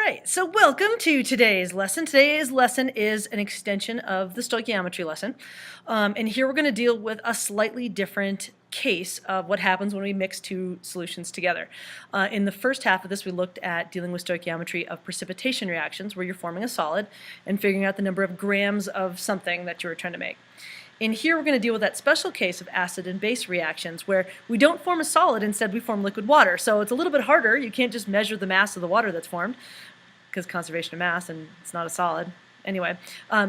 right, so welcome to today's lesson. Today's lesson is an extension of the stoichiometry lesson. And here we're going to deal with a slightly different case of what happens when we mix two solutions together. In the first half of this, we looked at dealing with stoichiometry of precipitation reactions, where you're forming a solid and figuring out the number of grams of something that you were trying to make. In here, we're going to deal with that special case of acid and base reactions where we don't form a solid, instead we form liquid water. So it's a little bit harder. You can't just measure the mass of the water that's formed because conservation of mass, and it's not a solid. Anyway,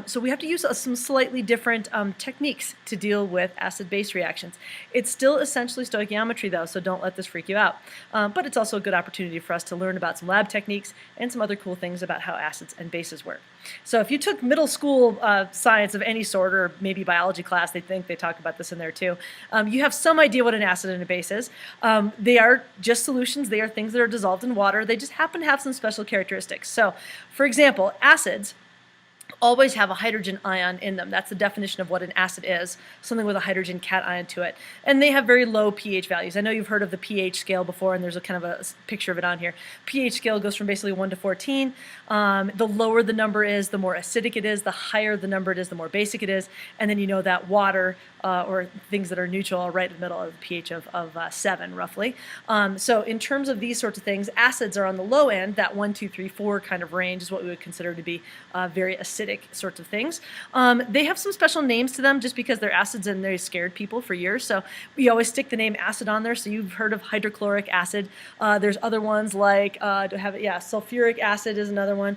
so we have to use some slightly different techniques to deal with acid-base reactions. It's still essentially stoichiometry though, so don't let this freak you out. But it's also a good opportunity for us to learn about some lab techniques and some other cool things about how acids and bases work. So if you took middle school science of any sort, or maybe biology class, they talk about this in there too, you have some idea what an acid and a base is. They are just solutions. They are things that are dissolved in water. They just happen to have some special characteristics. So for example, acids always have a hydrogen ion in them. That's the definition of what an acid is, something with a hydrogen cation to it. And they have very low pH values. I know you've heard of the pH scale before, and there's a kind of a picture of it on here. pH scale goes from basically 1 to 14. The lower the number is, the more acidic it is. The higher the number it is, the more basic it is. And then you know that water or things that are neutral are right in the middle of the pH of 7, roughly. So in terms of these sorts of things, acids are on the low end. That 1, 2, 3, 4 kind of range is what we would consider to be very acidic sorts of things. They have some special names to them just because they're acids and they scared people for years. So we always stick the name acid on there. So you've heard of hydrochloric acid. There's other ones like, do I have it? Yeah, sulfuric acid is another one.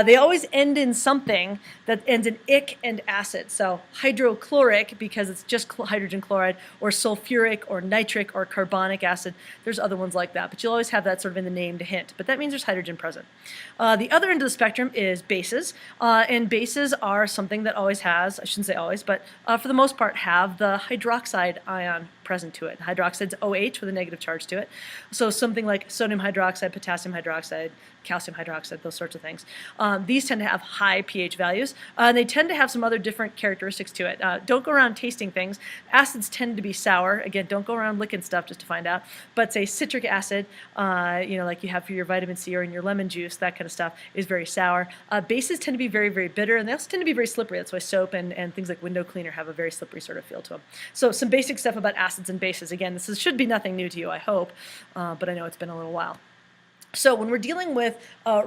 They always end in something that ends in ic and acid. So hydrochloric, because it's just hydrogen chloride, or sulfuric or nitric or carbonic acid. There's other ones like that, but you'll always have that sort of in the name to hint. But that means there's hydrogen present. The other end of the spectrum is bases, and bases are something that always has, I shouldn't say always, but for the most part have the hydroxide ion present to it. Hydroxide's OH with a negative charge to it. So something like sodium hydroxide, potassium hydroxide, calcium hydroxide, those sorts of things. These tend to have high pH values. They tend to have some other different characteristics to it. Don't go around tasting things. Acids tend to be sour. Again, don't go around licking stuff just to find out. But say citric acid, like you have for your vitamin C or in your lemon juice, that kind of stuff is very sour. Bases tend to be very, very bitter, and they also tend to be very slippery. That's why soap and things like window cleaner have a very slippery sort of feel to them. So some basic stuff about acids and bases. Again, should be nothing new to you, I hope, but I know it's been a little while. So when we're dealing with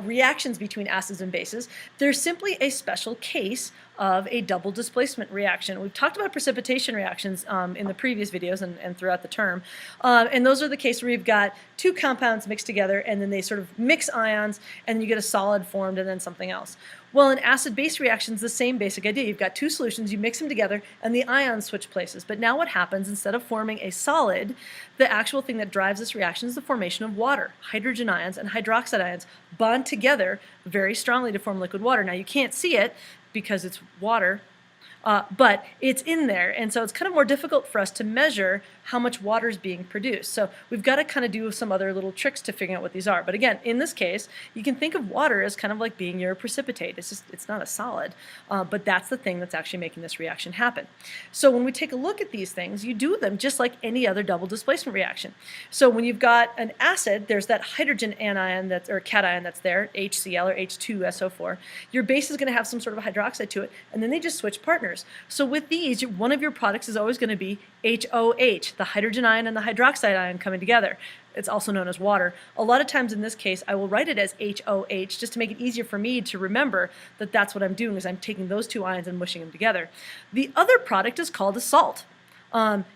reactions between acids and bases, there's simply a special case of a double displacement reaction. We've talked about precipitation reactions in the previous videos and throughout the term. And those are the case where you've got two compounds mixed together and then they sort of mix ions and then you get a solid formed and then something else. Well, in acid-base reactions, the same basic idea. You've got two solutions, you mix them together, and the ions switch places. But now what happens, instead of forming a solid, the actual thing that drives this reaction is the formation of water. Hydrogen ions and hydroxide ions bond together very strongly to form liquid water. Now, you can't see it because it's water, but it's in there, and so it's kind of more difficult for us to measure how much water is being produced. So we've got to kind of do some other little tricks to figure out what these are. But again, in this case, you can think of water as kind of like being your precipitate. It's not a solid, but that's the thing that's actually making this reaction happen. So when we take a look at these things, you do them just like any other double displacement reaction. So when you've got an acid, there's that hydrogen anion or cation that's there, HCl or H2SO4. Your base is going to have some sort of a hydroxide to it, and then they just switch partners. So with these, one of your products is always going to be HOH, the hydrogen ion and the hydroxide ion coming together. It's also known as water. A lot of times in this case, I will write it as HOH just to make it easier for me to remember that that's what I'm doing, is I'm taking those two ions and mushing them together. The other product is called a salt.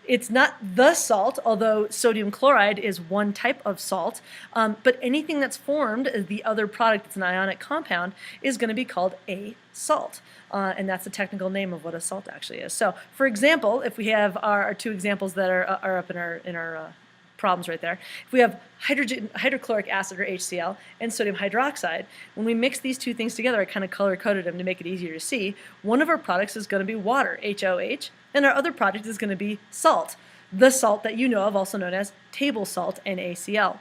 It's not the salt, although sodium chloride is one type of salt, but anything that's formed as the other product, it's an ionic compound, is going to be called a salt. And that's the technical name of what a salt actually is. So, for example, if we have our two examples that are up in our problems right there. If we have hydrochloric acid, or HCl, and sodium hydroxide, when we mix these two things together, I kind of color-coded them to make it easier to see, one of our products is going to be water, HOH, and our other product is going to be salt, the salt that you know of, also known as table salt, NaCl.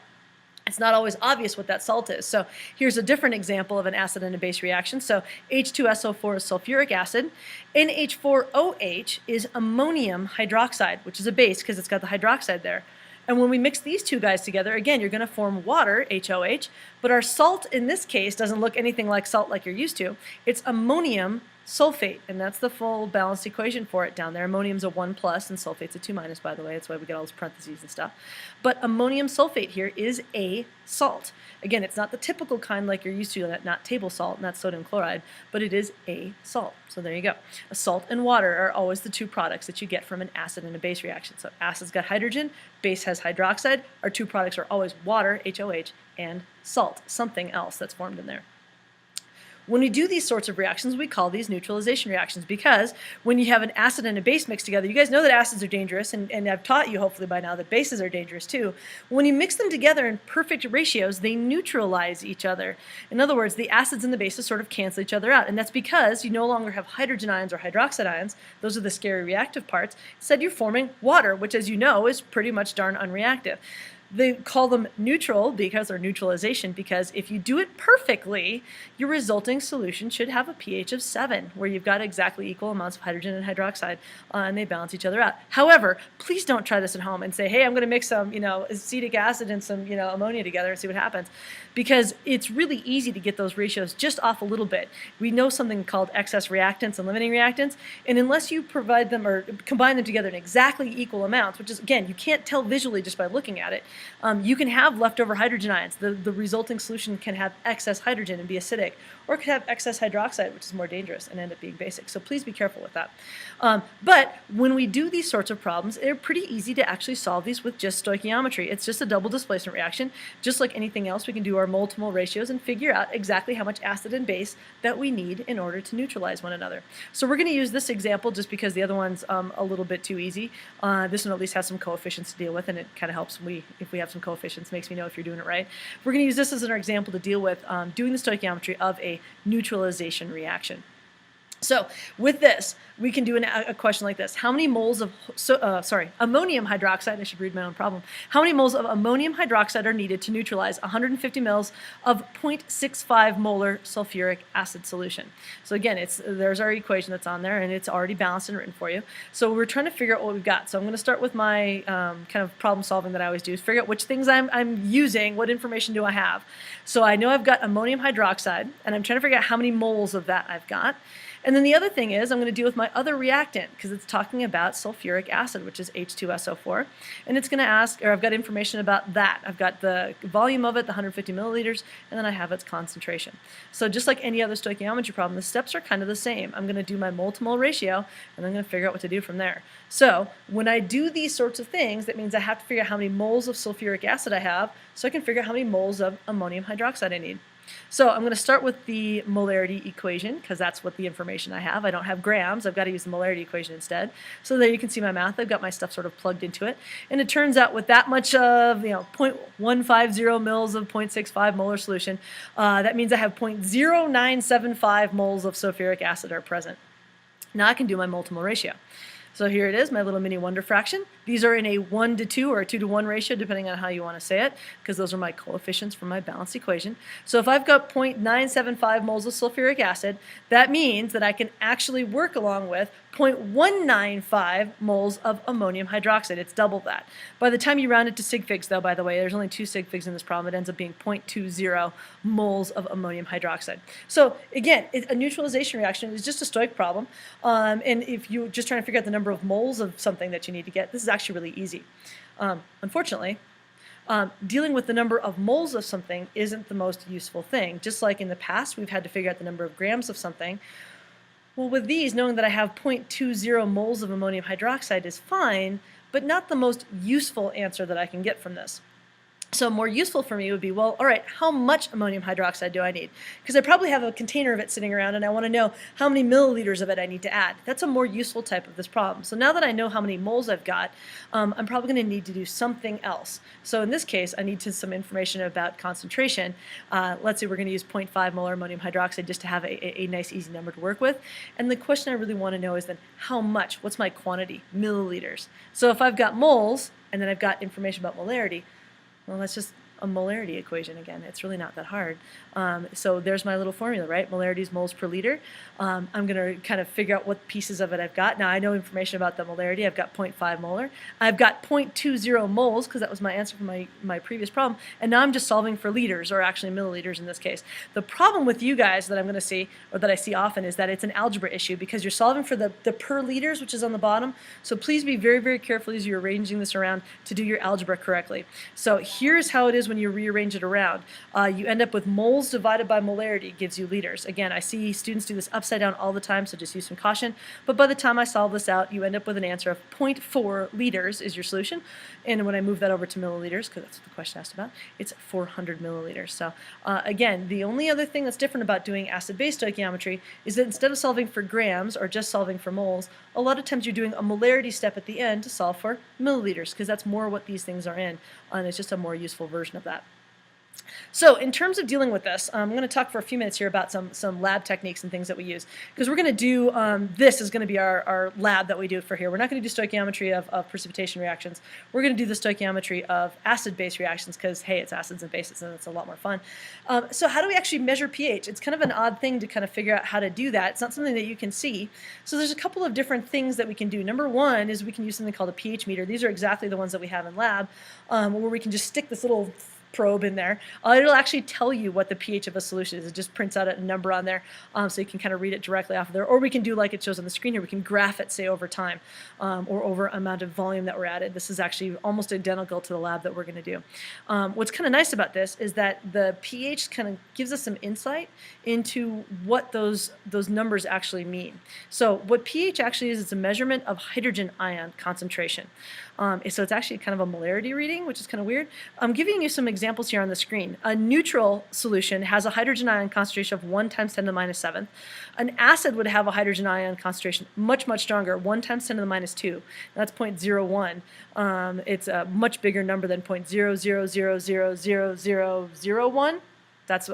It's not always obvious what that salt is. So here's a different example of an acid and a base reaction. So H2SO4 is sulfuric acid. NH4OH is ammonium hydroxide, which is a base because it's got the hydroxide there. And when we mix these two guys together, again, you're going to form water, HOH, but our salt in this case doesn't look anything like salt like you're used to. It's ammonium sulfate, and that's the full balanced equation for it down there. Ammonium's a 1 plus and sulfate's a 2 minus, by the way. That's why we get all those parentheses and stuff. But ammonium sulfate here is a salt. Again, it's not the typical kind like you're used to, not table salt, not sodium chloride, but it is a salt. So there you go. A salt and water are always the two products that you get from an acid and a base reaction. So acid's got hydrogen, base has hydroxide. Our two products are always water, HOH, and salt, something else that's formed in there. When we do these sorts of reactions, we call these neutralization reactions, because when you have an acid and a base mixed together, you guys know that acids are dangerous, and I've taught you hopefully by now that bases are dangerous too. When you mix them together in perfect ratios, they neutralize each other. In other words, the acids and the bases sort of cancel each other out, and that's because you no longer have hydrogen ions or hydroxide ions. Those are the scary reactive parts. Instead, you're forming water, which, as you know, is pretty much darn unreactive. They call them neutral because, or neutralization, because if you do it perfectly, your resulting solution should have a pH of 7, where you've got exactly equal amounts of hydrogen and hydroxide, and they balance each other out. However, please don't try this at home and say, hey, I'm going to mix some, acetic acid and some, ammonia together and see what happens, because it's really easy to get those ratios just off a little bit. We know something called excess reactants and limiting reactants, and unless you provide them or combine them together in exactly equal amounts, which is, again, you can't tell visually just by looking at it, you can have leftover hydrogen ions. The resulting solution can have excess hydrogen and be acidic, or it could have excess hydroxide, which is more dangerous, and end up being basic. So please be careful with that. But when we do these sorts of problems, they're pretty easy to actually solve these with just stoichiometry. It's just a double displacement reaction. Just like anything else, we can do our mole-to-mole ratios and figure out exactly how much acid and base that we need in order to neutralize one another. So we're going to use this example just because the other one's a little bit too easy. This one at least has some coefficients to deal with, and it kind of helps if we have some coefficients, makes me know if you're doing it right. We're going to use this as an example to deal with doing the stoichiometry of a neutralization reaction. So with this, we can do a question like this. How many moles of, ammonium hydroxide, I should read my own problem. How many moles of ammonium hydroxide are needed to neutralize 150 mils of 0.65 molar sulfuric acid solution? So again, there's our equation that's on there, and it's already balanced and written for you. So we're trying to figure out what we've got. So I'm going to start with my kind of problem solving that I always do, is figure out which things I'm using, what information do I have. So I know I've got ammonium hydroxide, and I'm trying to figure out how many moles of that I've got. And then the other thing is I'm going to deal with my other reactant, because it's talking about sulfuric acid, which is H2SO4. And it's going to ask, or I've got information about that. I've got the volume of it, the 150 milliliters, and then I have its concentration. So just like any other stoichiometry problem, the steps are kind of the same. I'm going to do my mole-to-mole ratio, and I'm going to figure out what to do from there. So when I do these sorts of things, that means I have to figure out how many moles of sulfuric acid I have, so I can figure out how many moles of ammonium hydroxide I need. So I'm going to start with the molarity equation, because that's what the information I have. I don't have grams. I've got to use the molarity equation instead. So there you can see my math. I've got my stuff sort of plugged into it. And it turns out with that much of 0.150 mils of 0.65 molar solution, that means I have 0.0975 moles of sulfuric acid are present. Now I can do my mole-to-mole ratio. So here it is, my little mini wonder fraction. These are in a 1 to 2 or a 2 to 1 ratio, depending on how you want to say it, because those are my coefficients for my balanced equation. So if I've got 0.975 moles of sulfuric acid, that means that I can actually work along with 0.195 moles of ammonium hydroxide. It's double that. By the time you round it to sig figs, though, by the way, there's only 2 sig figs in this problem. It ends up being 0.20 moles of ammonium hydroxide. So again, a neutralization reaction is just a stoic problem. And if you're just trying to figure out the number of moles of something that you need to get, this is actually really easy. Unfortunately, dealing with the number of moles of something isn't the most useful thing. Just like in the past, we've had to figure out the number of grams of something. Well, with these, knowing that I have 0.20 moles of ammonium hydroxide is fine, but not the most useful answer that I can get from this. So more useful for me would be, well, all right, how much ammonium hydroxide do I need? Because I probably have a container of it sitting around, and I want to know how many milliliters of it I need to add. That's a more useful type of this problem. So now that I know how many moles I've got, I'm probably going to need to do something else. So in this case, I need some information about concentration. Let's say we're going to use 0.5 molar ammonium hydroxide just to have a nice, easy number to work with. And the question I really want to know is then how much? What's my quantity? Milliliters. So if I've got moles, and then I've got information about molarity, well, let's just a molarity equation again. It's really not that hard. So there's my little formula, right? Molarity is moles per liter. I'm going to kind of figure out what pieces of it I've got. Now I know information about the molarity. I've got 0.5 molar. I've got 0.20 moles because that was my answer for my previous problem. And now I'm just solving for liters, or actually milliliters in this case. The problem with you guys that I'm going to see, or that I see often, is that it's an algebra issue because you're solving for the per liters, which is on the bottom. So please be very, very careful as you're arranging this around to do your algebra correctly. So here's how it is when you rearrange it around. You end up with moles divided by molarity gives you liters. Again, I see students do this upside down all the time, so just use some caution. But by the time I solve this out, you end up with an answer of 0.4 liters is your solution. And when I move that over to milliliters, because that's what the question asked about, it's 400 milliliters. So again, the only other thing that's different about doing acid-base stoichiometry is that instead of solving for grams or just solving for moles, a lot of times you're doing a molarity step at the end to solve for milliliters, because that's more what these things are in, and it's just a more useful version of that. So in terms of dealing with this, I'm going to talk for a few minutes here about some lab techniques and things that we use, because we're going to do, this is going to be our lab that we do for here. We're not going to do stoichiometry of precipitation reactions. We're going to do the stoichiometry of acid-base reactions because, hey, it's acids and bases and it's a lot more fun. So how do we actually measure pH? It's kind of an odd thing to kind of figure out how to do that. It's not something that you can see. So there's a couple of different things that we can do. Number one is we can use something called a pH meter. These are exactly the ones that we have in lab, where we can just stick this little probe in there. It'll actually tell you what the pH of a solution is. It just prints out a number on there, so you can kind of read it directly off of there. Or we can do like it shows on the screen here. We can graph it, say, over time, or over amount of volume that we're added. This is actually almost identical to the lab that we're going to do. What's kind of nice about this is that the pH kind of gives us some insight into what those numbers actually mean. So what pH actually is, it's a measurement of hydrogen ion concentration. So it's actually kind of a molarity reading, which is kind of weird. I'm giving you some examples here on the screen. A neutral solution has a hydrogen ion concentration of 1 times 10 to the minus 7th. An acid would have a hydrogen ion concentration much, much stronger, 1 times 10 to the minus 2. That's 0.01. It's a much bigger number than 0.00000001. That's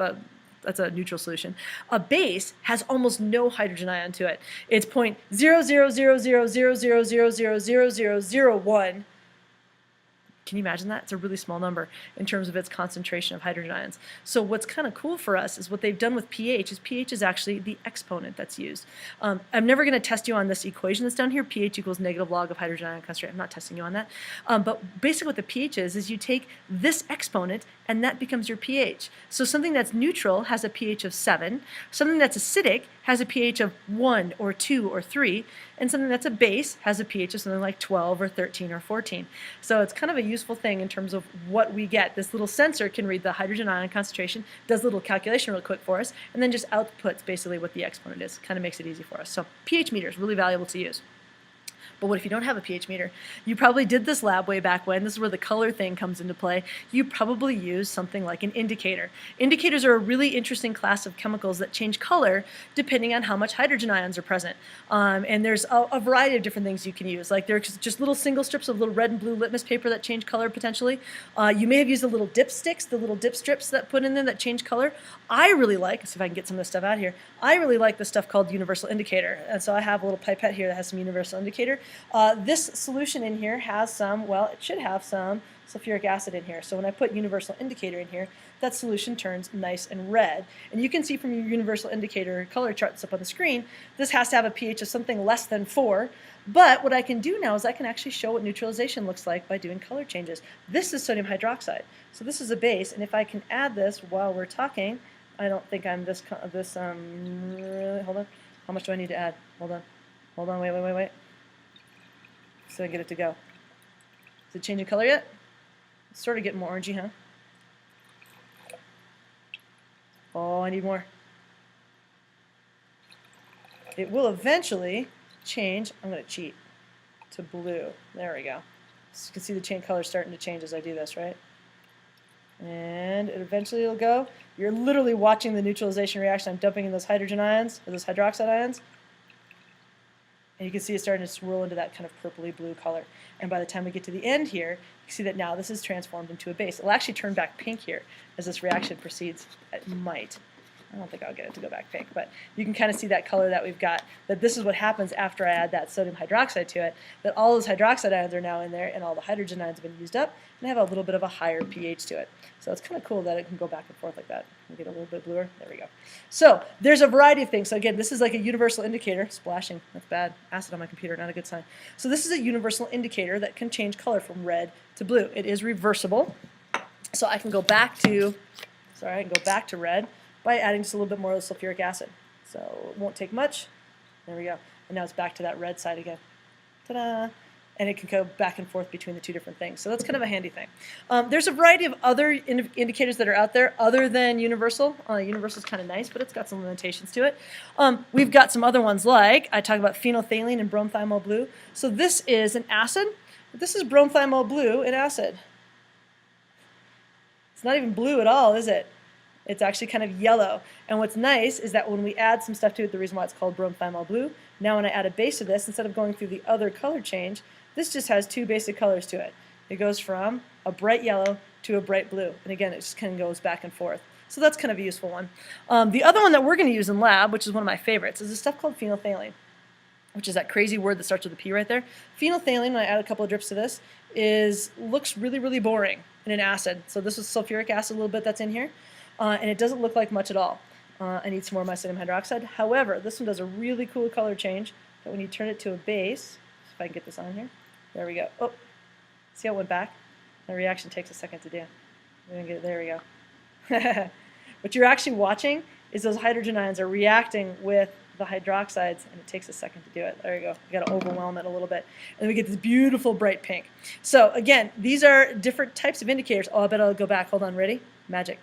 a neutral solution. A base has almost no hydrogen ion to it. It's 0.000000000001. Can you imagine that? It's a really small number in terms of its concentration of hydrogen ions. So what's kind of cool for us is what they've done with pH is pH is actually the exponent that's used. I'm never going to test you on this equation that's down here, pH equals negative log of hydrogen ion concentration. I'm not testing you on that. But basically what the pH is you take this exponent and that becomes your pH. So something that's neutral has a pH of 7. Something that's acidic has a pH of 1 or 2 or 3. And something that's a base has a pH of something like 12 or 13 or 14. So it's kind of a useful thing in terms of what we get. This little sensor can read the hydrogen ion concentration, does a little calculation real quick for us, and then just outputs basically what the exponent is. Kind of makes it easy for us. So pH meter is really valuable to use. But what if you don't have a pH meter? You probably did this lab way back when. This is where the color thing comes into play. You probably use something like an indicator. Indicators are a really interesting class of chemicals that change color depending on how much hydrogen ions are present. And there's a variety of different things you can use. Like there's just little single strips of little red and blue litmus paper that change color potentially. You may have used the little dipsticks, the little dip strips that put in there that change color. I really like, let's see if I can get some of this stuff out here. I really like the stuff called universal indicator. And so I have a little pipette here that has some universal indicator. This solution in here has some, well, it should have some sulfuric acid in here. So when I put universal indicator in here, that solution turns nice and red. And you can see from your universal indicator color chart that's up on the screen, this has to have a pH of something less than 4. But what I can do now is I can actually show what neutralization looks like by doing color changes. This is sodium hydroxide. So this is a base, and if I can add this while we're talking, I don't think I'm hold on. How much do I need to add? Hold on, wait. So I get it to go. Is it changing color yet? It's sort of getting more orangey, huh? Oh, I need more. It will eventually change. I'm going to cheat to blue. There we go. So you can see the chain color starting to change as I do this, right? And eventually it'll go. You're literally watching the neutralization reaction. I'm dumping in those hydrogen ions, or those hydroxide ions. And you can see it starting to swirl into that kind of purpley blue color. And by the time we get to the end here, you see that now this is transformed into a base. It'll actually turn back pink here as this reaction proceeds. It might. I don't think I'll get it to go back pink, but you can kind of see that color that we've got, that this is what happens after I add that sodium hydroxide to it, that all those hydroxide ions are now in there and all the hydrogen ions have been used up and have a little bit of a higher pH to it. So it's kind of cool that it can go back and forth like that. We'll get a little bit bluer. There we go. So there's a variety of things. So again, this is like a universal indicator. Splashing, that's bad. Acid on my computer, not a good sign. So this is a universal indicator that can change color from red to blue. It is reversible. So I can go back to, I can go back to red by adding just a little bit more of the sulfuric acid. So it won't take much. There we go. And now it's back to that red side again. Ta-da! And it can go back and forth between the two different things. So that's kind of a handy thing. There's a variety of other indicators that are out there other than universal. Universal is kind of nice, but it's got some limitations to it. We've got some other ones like, I talk about phenolphthalein and bromethymol blue. So this is an acid. This is bromethymol blue in acid. It's not even blue at all, is it? It's actually kind of yellow. And what's nice is that when we add some stuff to it, the reason why it's called bromethymol blue, now when I add a base to this, instead of going through the other color change, this just has two basic colors to it. It goes from a bright yellow to a bright blue. And again, it just kind of goes back and forth. So that's kind of a useful one. The other one that we're going to use in lab, which is one of my favorites, is this stuff called phenolphthalein, which is that crazy word that starts with a P right there. Phenolphthalein, when I add a couple of drips to this, looks really, really boring in an acid. So this is sulfuric acid a little bit that's in here. And it doesn't look like much at all. I need some more of my sodium hydroxide. However, this one does a really cool color change that when you turn it to a base, if I can get this on here, there we go. Oh, see how it went back? The reaction takes a second to do. There we go. What you're actually watching is those hydrogen ions are reacting with the hydroxides, and it takes a second to do it. There you go. You got to overwhelm it a little bit. And we get this beautiful bright pink. So again, these are different types of indicators. Oh, I bet I'll go back. Hold on, ready? Magic.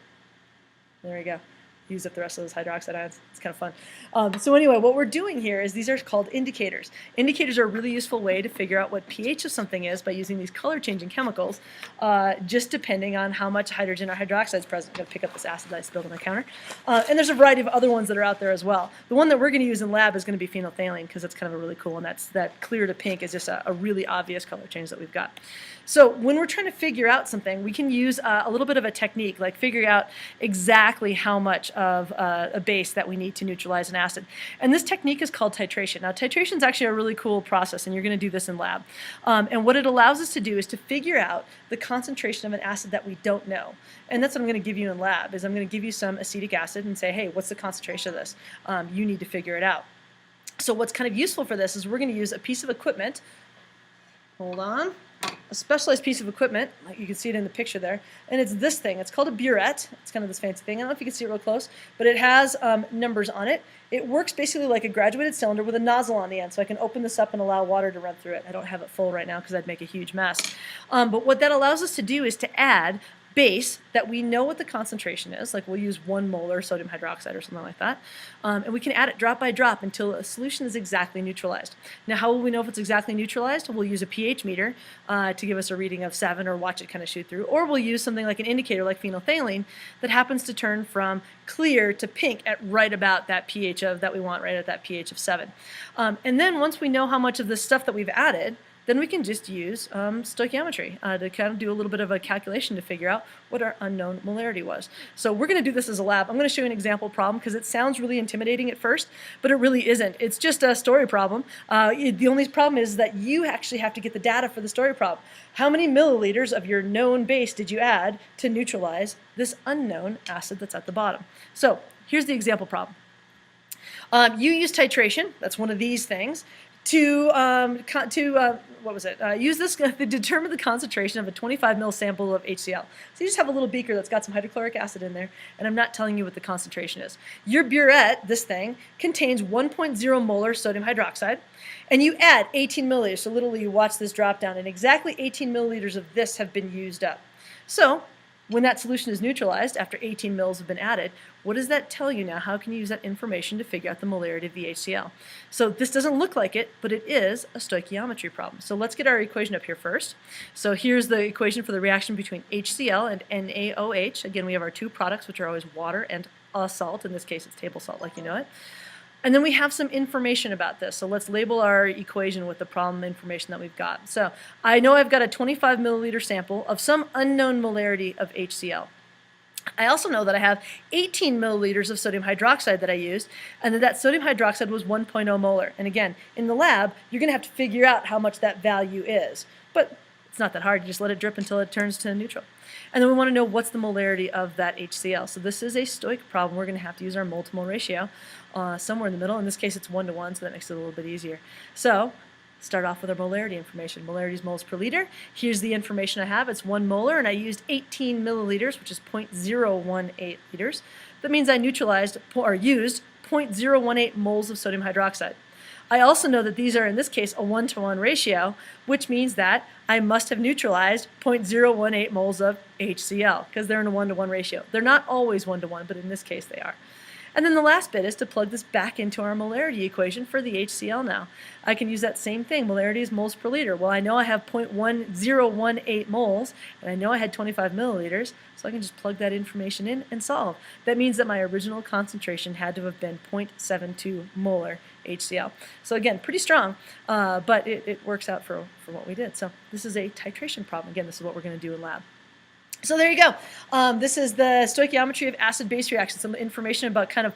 There we go. Use up the rest of those hydroxide ions. It's kind of fun. So anyway, what we're doing here is these are called indicators. Indicators are a really useful way to figure out what pH of something is by using these color-changing chemicals, just depending on how much hydrogen or hydroxide is present. I'm going to pick up this acid that I spilled on the counter. And there's a variety of other ones that are out there as well. The one that we're going to use in lab is going to be phenolphthalein because it's kind of a really cool one. That clear to pink is just a really obvious color change that we've got. So when we're trying to figure out something, we can use a little bit of a technique, like figuring out exactly how much of a base that we need to neutralize an acid. And this technique is called titration. Now, titration is actually a really cool process, and you're going to do this in lab. And what it allows us to do is to figure out the concentration of an acid that we don't know. And that's what I'm going to give you in lab, is I'm going to give you some acetic acid and say, hey, what's the concentration of this? You need to figure it out. So what's kind of useful for this is we're going to use a piece of equipment. Hold on. A specialized piece of equipment, like you can see it in the picture there, and it's this thing. It's called a burette. It's kind of this fancy thing. I don't know if you can see it real close, but it has numbers on it. It works basically like a graduated cylinder with a nozzle on the end, so I can open this up and allow water to run through it. I don't have it full right now because I'd make a huge mess. But what that allows us to do is to add base that we know what the concentration is, like we'll use 1 molar sodium hydroxide or something like that, and we can add it drop by drop until a solution is exactly neutralized. Now, how will we know if it's exactly neutralized? We'll use a pH meter to give us a reading of 7 or watch it kind of shoot through, or we'll use something like an indicator like phenolphthalein that happens to turn from clear to pink at right about that pH that we want, right at that pH of 7. And then once we know how much of this stuff that we've added, then we can just use stoichiometry to kind of do a little bit of a calculation to figure out what our unknown molarity was. So we're going to do this as a lab. I'm going to show you an example problem because it sounds really intimidating at first, but it really isn't. It's just a story problem. The only problem is that you actually have to get the data for the story problem. How many milliliters of your known base did you add to neutralize this unknown acid that's at the bottom? So here's the example problem. You use titration, that's one of these things, to use this to determine the concentration of a 25 ml sample of HCl. So you just have a little beaker that's got some hydrochloric acid in there, and I'm not telling you what the concentration is. Your burette, this thing, contains 1.0 molar sodium hydroxide, and you add 18 milliliters. So literally you watch this drop down, and exactly 18 milliliters of this have been used up. So when that solution is neutralized after 18 mils have been added, what does that tell you now? How can you use that information to figure out the molarity of the HCl? So this doesn't look like it, but it is a stoichiometry problem. So let's get our equation up here first. So here's the equation for the reaction between HCl and NaOH. Again, we have our two products, which are always water and a salt. In this case, it's table salt, like you know it. And then we have some information about this. So let's label our equation with the problem information that we've got. So I know I've got a 25 milliliter sample of some unknown molarity of HCl. I also know that I have 18 milliliters of sodium hydroxide that I used, and that sodium hydroxide was 1.0 molar. And again, in the lab, you're going to have to figure out how much that value is. But it's not that hard. You just let it drip until it turns to neutral. And then we want to know what's the molarity of that HCl. So this is a stoichiometric problem. We're going to have to use our mole-to-mole ratio somewhere in the middle. In this case, it's 1 to 1, so that makes it a little bit easier. So start off with our molarity information. Molarity is moles per liter. Here's the information I have. It's 1 molar, and I used 18 milliliters, which is 0.018 liters. That means I neutralized or used 0.018 moles of sodium hydroxide. I also know that these are, in this case, a 1-to-1 ratio, which means that I must have neutralized 0.018 moles of HCl, because they're in a 1-to-1 ratio. They're not always 1-to-1, but in this case they are. And then the last bit is to plug this back into our molarity equation for the HCl now. I can use that same thing. Molarity is moles per liter. Well, I know I have 0.1018 moles, and I know I had 25 milliliters, so I can just plug that information in and solve. That means that my original concentration had to have been 0.72 molar HCl. So again, pretty strong, but it works out for what we did. So this is a titration problem. Again, this is what we're going to do in lab. So there you go. This is the stoichiometry of acid-base reactions, some information about kind of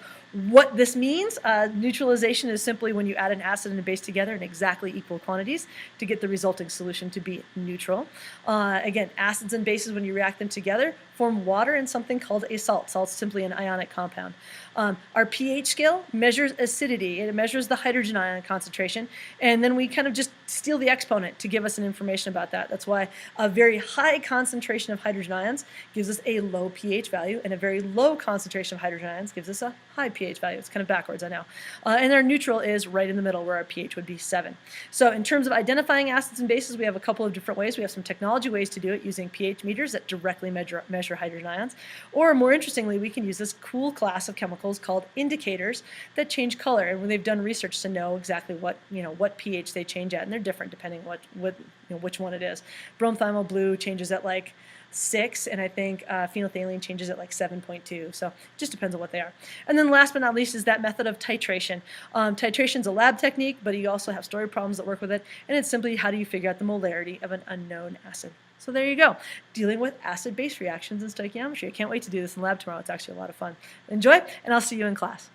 what this means. Neutralization is simply when you add an acid and a base together in exactly equal quantities to get the resulting solution to be neutral. Again, acids and bases, when you react them together, form water and something called a salt. Salt's simply an ionic compound. Our pH scale measures acidity. It measures the hydrogen ion concentration, and then we kind of just steal the exponent to give us an information about that. That's why a very high concentration of hydrogen ions gives us a low pH value, and a very low concentration of hydrogen ions gives us a high pH value. It's kind of backwards, I know. And our neutral is right in the middle, where our pH would be 7. So in terms of identifying acids and bases, we have a couple of different ways. We have some technology ways to do it using pH meters that directly measure hydrogen ions. Or more interestingly, we can use this cool class of chemicals called indicators that change color. And when they've done research to know exactly what pH they change at, and they're different depending which one it is. Bromethymol blue changes at like 6, and I think phenolphthalein changes at like 7.2. So it just depends on what they are. And then last but not least is that method of titration. Titration is a lab technique, but you also have story problems that work with it, and it's simply how do you figure out the molarity of an unknown acid. So there you go, dealing with acid-base reactions in stoichiometry. I can't wait to do this in lab tomorrow. It's actually a lot of fun. Enjoy, and I'll see you in class.